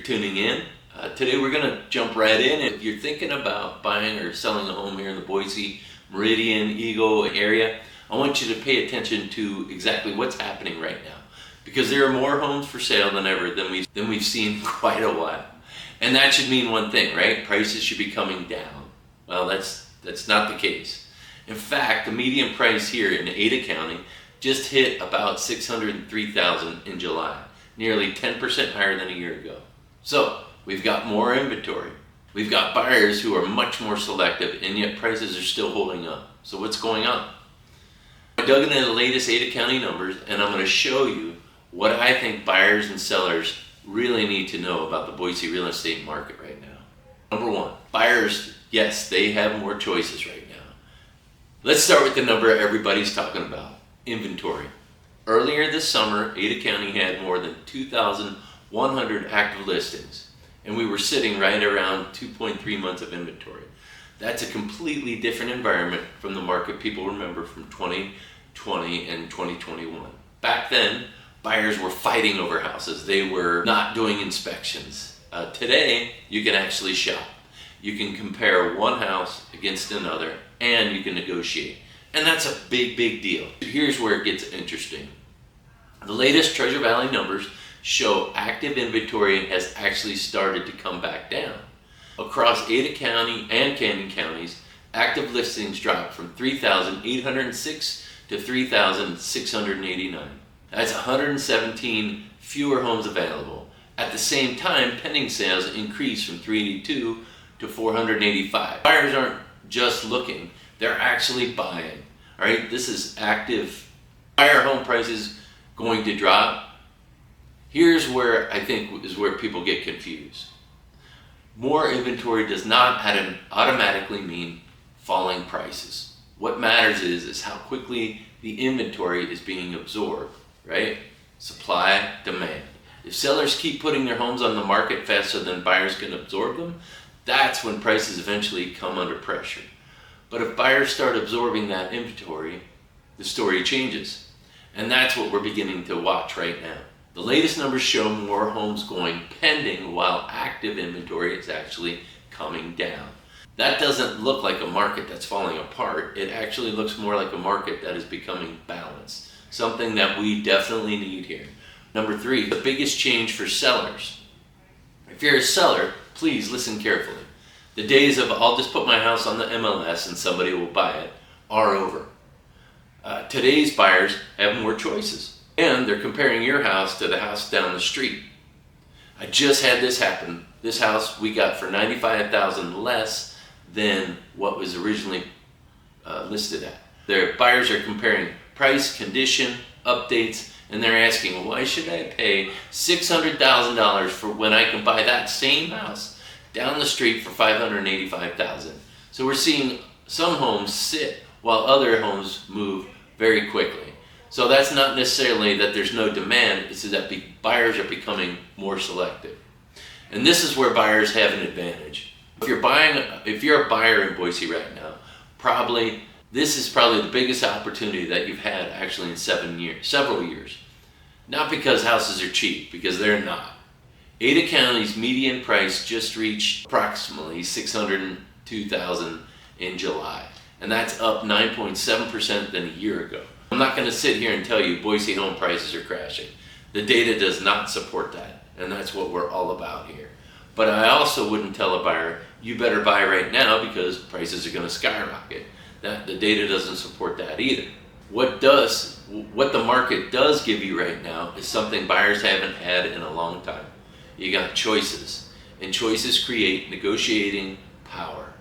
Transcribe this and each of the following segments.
tuning in. Today we're going to jump right in. If you're thinking about buying or selling a home here in the Boise, Meridian, Eagle area, I want you to pay attention to exactly what's happening right now, because there are more homes for sale than ever than we've seen quite a while. And that should mean one thing, right? Prices should be coming down. Well, that's not the case. In fact, the median price here in Ada County just hit about $603,000 in July, nearly 10% higher than a year ago. So we've got more inventory. We've got buyers who are much more selective, and yet prices are still holding up. So what's going on? I dug into the latest Ada County numbers, and I'm going to show you what I think buyers and sellers really need to know about the Boise real estate market right now. Number one, buyers, yes, they have more choices right now. Let's start with the number everybody's talking about, inventory. Earlier this summer, Ada County had more than 2,100 active listings, and we were sitting right around 2.3 months of inventory. That's a completely different environment from the market people remember from 2020 and 2021. Back then, buyers were fighting over houses. They were not doing inspections. Today, you can actually shop. You can compare one house against another, and you can negotiate. And that's a big, big deal. Here's where it gets interesting. The latest Treasure Valley numbers show active inventory has actually started to come back down. Across Ada County and Canyon counties, active listings dropped from 3,806 to 3,689. That's 117 fewer homes available. At the same time, pending sales increased from 382 to 485. Buyers aren't just looking, they're actually buying. All right, this is active. Buyer home prices going to drop. Here's where I think is where people get confused. More inventory does not automatically mean falling prices. What matters is how quickly the inventory is being absorbed, right? Supply, demand. If sellers keep putting their homes on the market faster than buyers can absorb them, that's when prices eventually come under pressure. But if buyers start absorbing that inventory, the story changes. And that's what we're beginning to watch right now. The latest numbers show more homes going pending while active inventory is actually coming down. That doesn't look like a market that's falling apart. It actually looks more like a market that is becoming balanced. Something that we definitely need here. Number three, the biggest change for sellers. If you're a seller, please listen carefully. The days of I'll just put my house on the MLS and somebody will buy it are over. Today's buyers have more choices, and they're comparing your house to the house down the street. I just had this happen. This house we got for $95,000 less than what was originally listed at. Their buyers are comparing price, condition, updates, and they're asking, why should I pay $600,000 for when I can buy that same house down the street for $585,000? So we're seeing some homes sit while other homes move very quickly. So that's not necessarily that there's no demand, it's that buyers are becoming more selective. And this is where buyers have an advantage. If you're a buyer in Boise right now, this is probably the biggest opportunity that you've had actually in several years. Not because houses are cheap, because they're not. Ada County's median price just reached approximately $602,000 in July, and that's up 9.7% than a year ago. I'm not going to sit here and tell you Boise home prices are crashing. The data does not support that, and that's what we're all about here. But I also wouldn't tell a buyer, you better buy right now because prices are going to skyrocket. The data doesn't support that either. What the market does give you right now is something buyers haven't had in a long time. You got choices, and choices create negotiating power.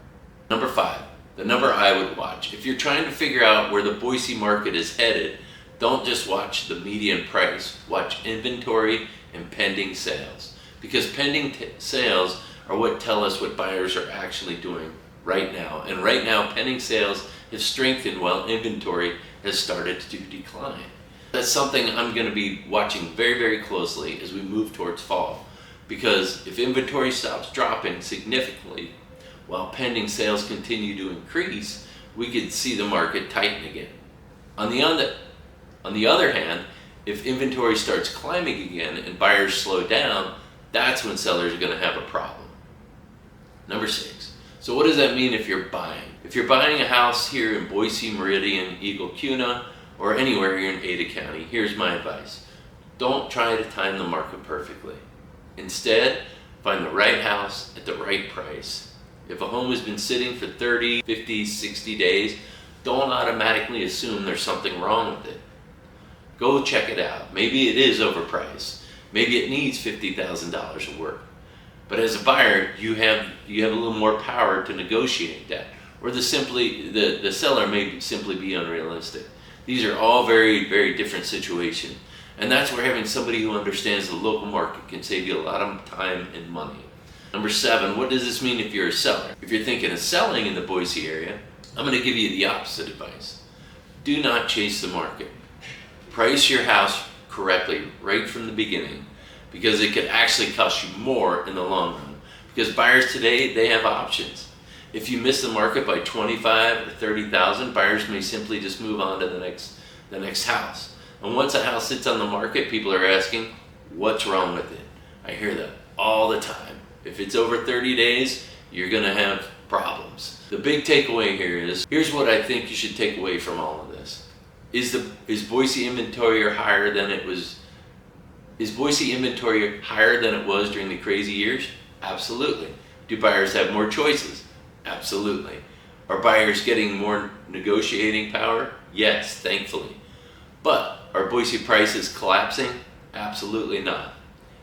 Number five, the number I would watch. If you're trying to figure out where the Boise market is headed, don't just watch the median price, watch inventory and pending sales. Because pending sales are what tell us what buyers are actually doing right now. And right now, pending sales have strengthened while inventory has started to decline. That's something I'm going to be watching very, very closely as we move towards fall. Because if inventory stops dropping significantly while pending sales continue to increase, we could see the market tighten again. On the other hand, if inventory starts climbing again and buyers slow down, that's when sellers are going to have a problem. Number 6. So what does that mean if you're buying? If you're buying a house here in Boise, Meridian, Eagle, Cuna, or anywhere here in Ada County, here's my advice. Don't try to time the market perfectly. Instead, find the right house at the right price. If a home has been sitting for 30, 50, 60 days, don't automatically assume there's something wrong with it. Go check it out. Maybe it is overpriced. Maybe it needs $50,000 of work. But as a buyer, you have a little more power to negotiate that. Or the seller may simply be unrealistic. These are all very, very different situations. And that's where having somebody who understands the local market can save you a lot of time and money. Number 7, what does this mean if you're a seller? If you're thinking of selling in the Boise area, I'm going to give you the opposite advice. Do not chase the market. Price your house correctly right from the beginning, because it could actually cost you more in the long run. Because buyers today, they have options. If you miss the market by 25 or 30,000, buyers may simply just move on to the next house. And once a house sits on the market, people are asking, what's wrong with it? I hear that all the time. If it's over 30 days, you're going to have problems. The big takeaway here is, here's what I think you should take away from all of this. Is Boise inventory higher than it was? Is Boise inventory higher than it was during the crazy years? Absolutely. Do buyers have more choices? Absolutely. Are buyers getting more negotiating power? Yes, thankfully. But are Boise prices collapsing? Absolutely not.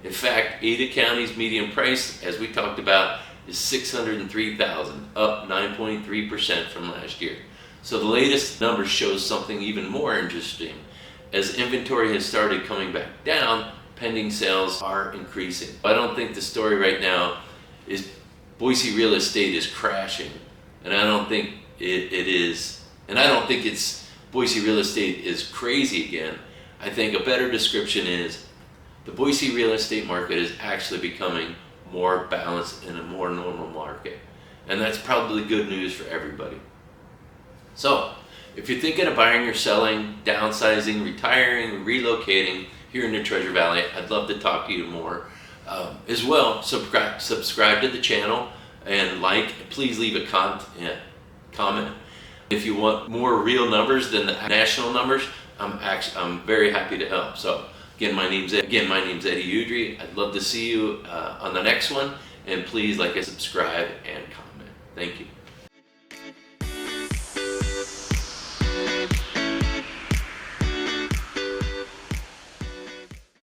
In fact, Ada County's median price, as we talked about, is $603,000, up 9.3% from last year. So the latest numbers show something even more interesting. As inventory has started coming back down, pending sales are increasing. I don't think the story right now is Boise real estate is crashing, and I don't think it is. And I don't think it's Boise real estate is crazy again. I think a better description is the Boise real estate market is actually becoming more balanced in a more normal market. And that's probably good news for everybody. So, if you're thinking of buying or selling, downsizing, retiring, relocating here in the Treasure Valley, I'd love to talk to you more. As well, subscribe to the channel and please leave a comment. If you want more real numbers than the national numbers, I'm very happy to help. So again, my name's Eddie Udry. I'd love to see you on the next one, and please subscribe and comment. Thank you.